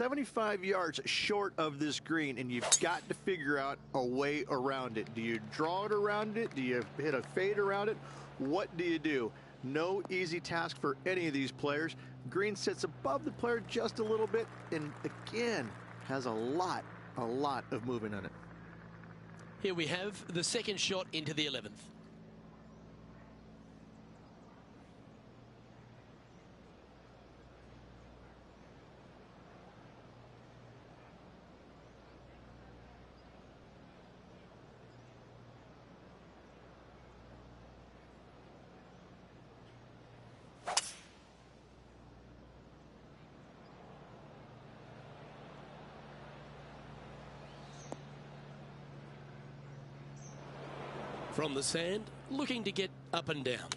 75 yards short of this green, and you've got to figure out a way around it. Do you draw it around it? Do you hit a fade around it? What do you do? No easy task for any of these players. Green sits above the player just a little bit, and again, has a lot of movement on it. Here we have the second shot into the 11th. From the sand, looking to get up and down.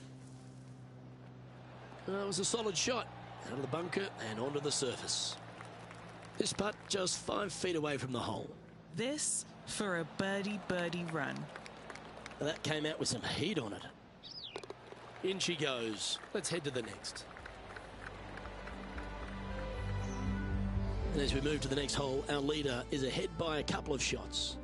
It was a solid shot. Out of the bunker and onto the surface. This putt just 5 feet away from the hole. This for a birdie run. That came out with some heat on it. In she goes. Let's head to the next. And as we move to the next hole, our leader is ahead by a couple of shots.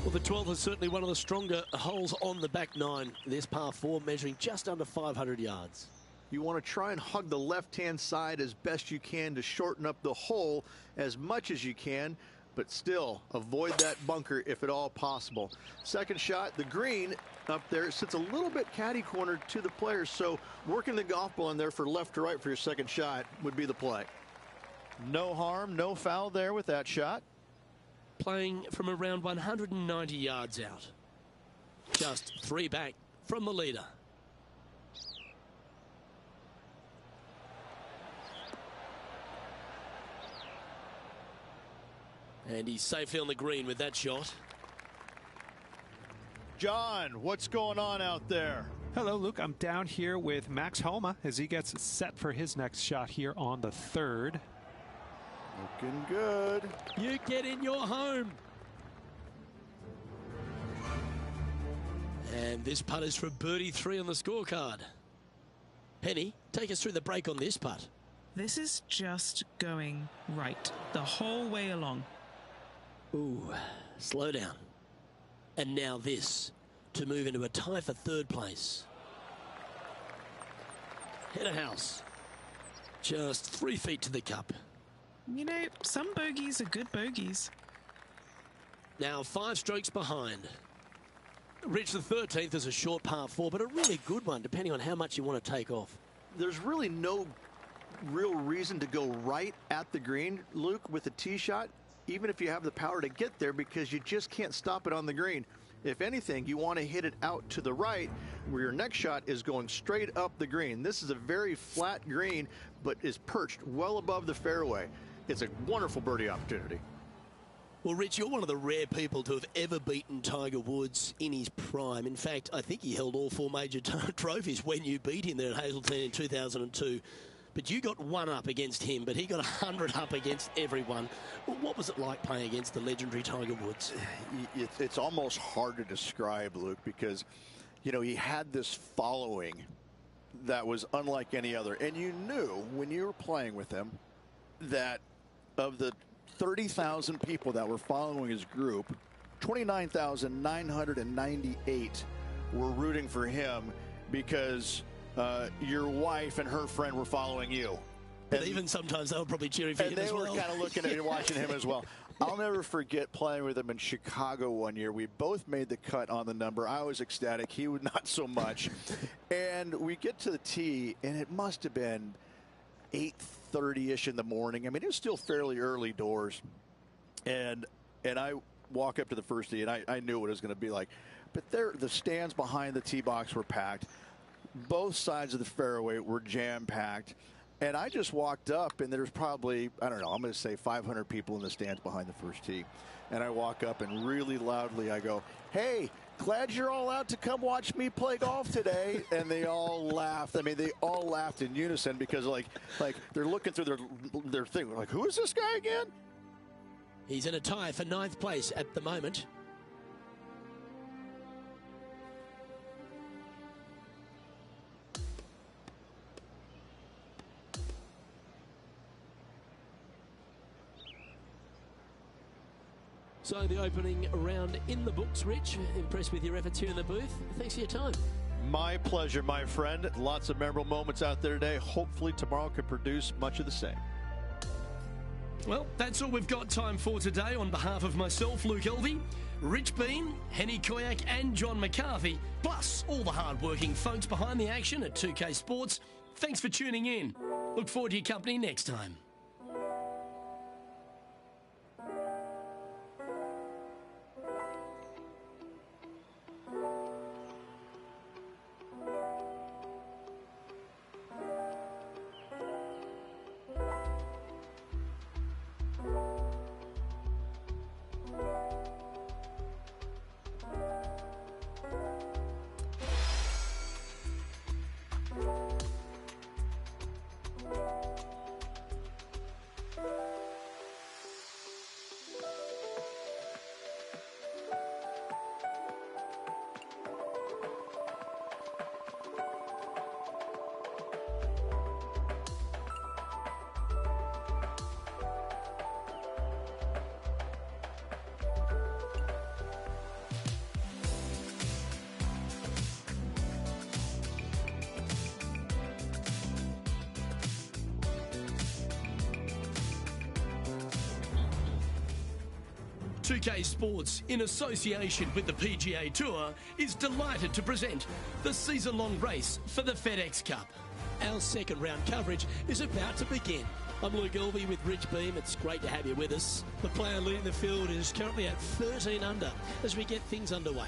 Well, the 12th is certainly one of the stronger holes on the back nine. This par 4 measuring just under 500 yards. You want to try and hug the left-hand side as best you can to shorten up the hole as much as you can, but still avoid that bunker if at all possible. Second shot, the green up there sits a little bit caddy cornered to the players, so working the golf ball in there for left to right for your second shot would be the play. No harm, no foul there with that shot. Playing from around 190 yards out. Just 3 back from the leader. And he's safely on the green with that shot. John, what's going on out there? Hello, Luke. I'm down here with Max Homa as he gets set for his next shot here on the 3rd. Looking good. You get in your home. And this putt is for birdie 3 on the scorecard. Penny, take us through the break on this putt. This is just going right the whole way along. Ooh, slow down. And now this to move into a tie for 3rd place. Header house. Just 3 feet to the cup. You know, some bogeys are good bogeys. Now 5 strokes behind. Rich, the 13th is a short par 4, but a really good one, depending on how much you want to take off. There's really no real reason to go right at the green, Luke, with a tee shot, even if you have the power to get there, because you just can't stop it on the green. If anything, you want to hit it out to the right, where your next shot is going straight up the green. This is a very flat green, but is perched well above the fairway. It's a wonderful birdie opportunity. Well, Rich, you're one of the rare people to have ever beaten Tiger Woods in his prime. In fact, I think he held all 4 major trophies when you beat him there at Hazeltine in 2002. But you got 1 up against him, but he got 100 up against everyone. Well, what was it like playing against the legendary Tiger Woods? It's almost hard to describe, Luke, because, you know, he had this following that was unlike any other. And you knew when you were playing with him that of the 30,000 people that were following his group, 29,998 were rooting for him because your wife and her friend were following you. But even sometimes they were probably cheering for him as well. And they were kind of looking at you, watching him as well. I'll never forget playing with him in Chicago one year. We both made the cut on the number. I was ecstatic. He would not so much. And we get to the tee, and it must have been 8:30-ish in the morning. I mean, it was still fairly early doors. And I walk up to the first tee, and I knew what it was going to be like. But the stands behind the tee box were packed. Both sides of the fairway were jam-packed. And I just walked up, and there's probably, I don't know, I'm going to say 500 people in the stands behind the first tee. And I walk up, and really loudly I go, "Hey, glad you're all out to come watch me play golf today." And they all laughed. I mean, they all laughed in unison because, like they're looking through their thing. Like, who is this guy again? He's in a tie for 9th place at the moment. So the opening round in the books, Rich. Impressed with your efforts here in the booth. Thanks for your time. My pleasure, my friend. Lots of memorable moments out there today. Hopefully tomorrow can produce much of the same. Well, that's all we've got time for today. On behalf of myself, Luke Elvey, Rich Bean, Henny Koyak and John McCarthy, plus all the hard-working folks behind the action at 2K Sports, thanks for tuning in. Look forward to your company next time. PGA Sports, in association with the PGA Tour, is delighted to present the season-long race for the FedEx Cup. Our second round coverage is about to begin. I'm Luke Elvey with Rich Beam. It's great to have you with us. The player leading the field is currently at 13 under as we get things underway.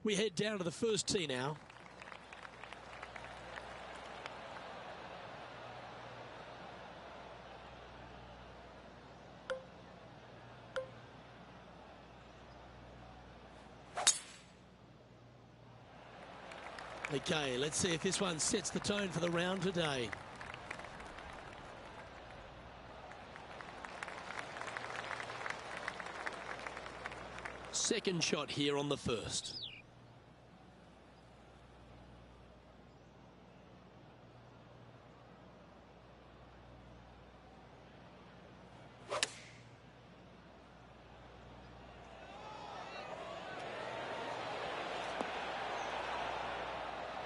We head down to the first tee now. Okay, let's see if this one sets the tone for the round today. Second shot here on the first.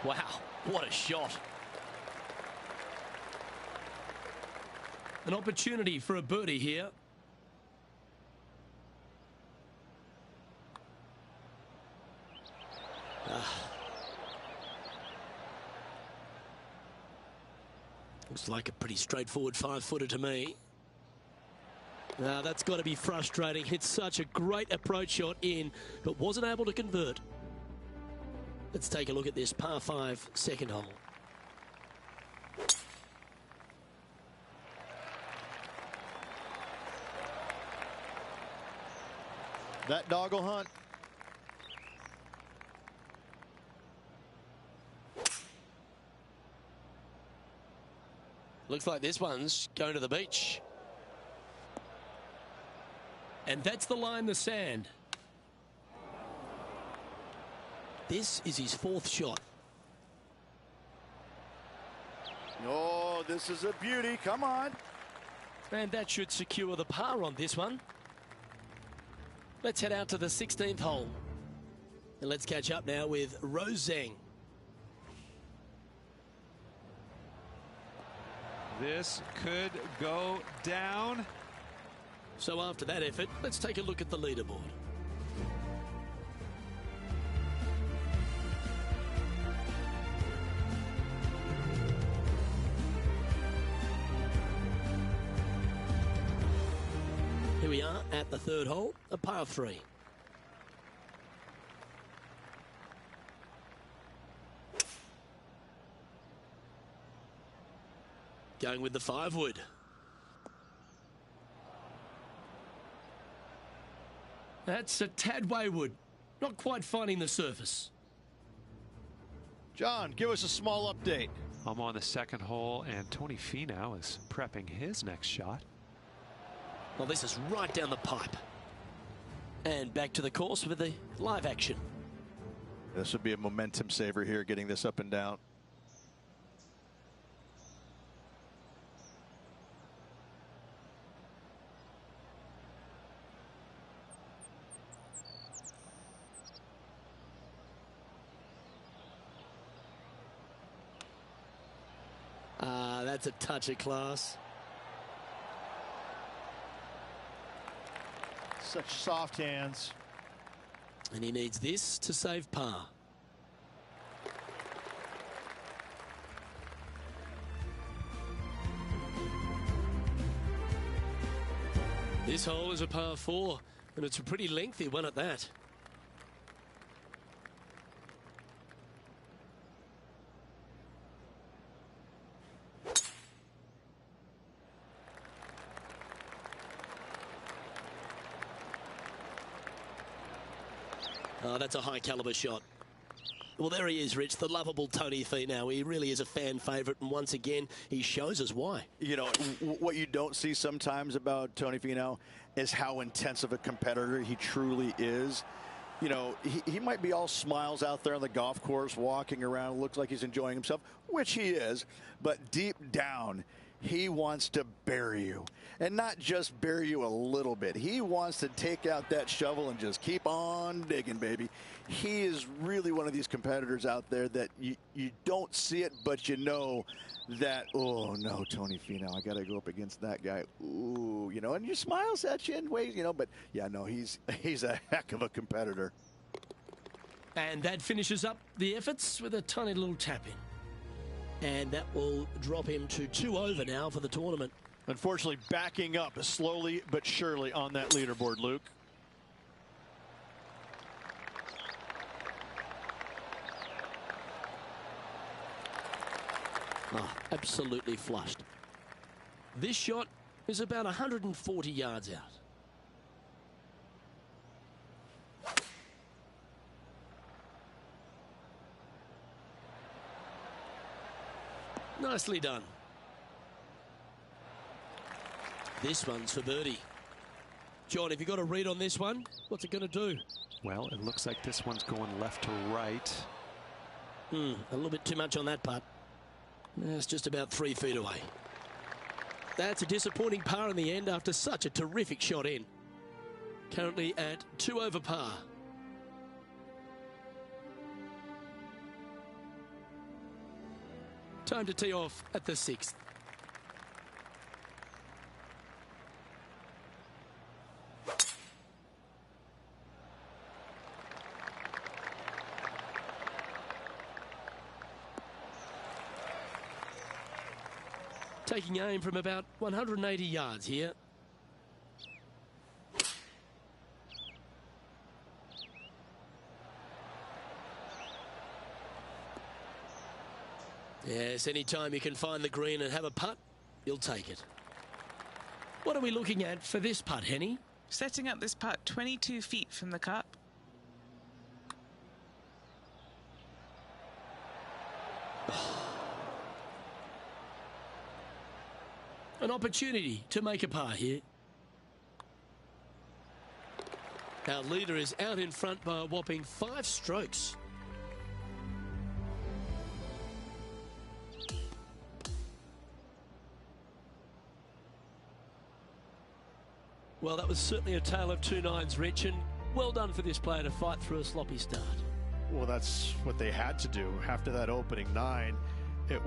Wow, what a shot. An opportunity for a birdie here. Looks like a pretty straightforward 5-footer to me. That's got to be frustrating. Hit such a great approach shot in, but wasn't able to convert. Let's take a look at this par 5 second hole. That doggle hunt. Looks like this one's going to the beach. And that's the line, the sand. This is his 4th shot. Oh, this is a beauty. Come on. And that should secure the par on this one. Let's head out to the 16th hole. And let's catch up now with Rose Zhang. This could go down. So after that effort, let's take a look at the leaderboard. Here we are at the 3rd hole, a par 3. Going with the 5-wood. That's a tad wayward. Not quite finding the surface. John, give us a small update. I'm on the 2nd hole, and Tony Finau is prepping his next shot. Well, this is right down the pipe. And back to the course with the live action. This would be a momentum saver here, getting this up and down. That's a touch of class. Such soft hands. And he needs this to save par. This hole is a par 4, and it's a pretty lengthy one at that. Oh, that's a high caliber shot. Well, there he is, Rich, the lovable Tony Finau. He really is a fan favourite, and once again, he shows us why. You know, what you don't see sometimes about Tony Finau is how intense of a competitor he truly is. You know, he might be all smiles out there on the golf course, walking around, looks like he's enjoying himself, which he is, but deep down, he wants to bury you. And not just bury you a little bit. He wants to take out that shovel and just keep on digging, baby. He is really one of these competitors out there that you don't see it, but you know that, oh, no, Tony Finau, I got to go up against that guy. Ooh, you know, and he smiles at you in ways, you know, but, yeah, no, he's a heck of a competitor. And that finishes up the efforts with a tiny little tap in. And that will drop him to 2 over now for the tournament. Unfortunately, backing up slowly but surely on that leaderboard, Luke. Oh, absolutely flushed. This shot is about 140 yards out. Nicely done. This one's for birdie. John, have you got a read on this one? What's it going to do? Well, it looks like this one's going left to right. A little bit too much on that putt. It's just about 3 feet away. That's a disappointing par in the end after such a terrific shot in. Currently at 2 over par. Time to tee off at the 6th. Taking aim from about 180 yards here. Yes, anytime you can find the green and have a putt, you'll take it. What are we looking at for this putt, Henny? Setting up this putt 22 feet from the cup. An opportunity to make a par here. Our leader is out in front by a whopping 5 strokes. Well, that was certainly a tale of 2 nines, Rich, and well done for this player to fight through a sloppy start. Well, that's what they had to do after that opening 9. It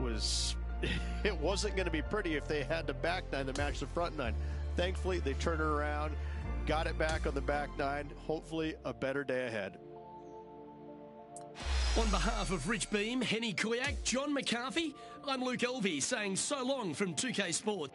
wasn't going to be pretty if they had the back 9 to match the front 9. Thankfully, they turned it around, got it back on the back 9. Hopefully, a better day ahead. On behalf of Rich Beam, Henny Kuyak, John McCarthy, I'm Luke Elvey saying so long from 2K Sport.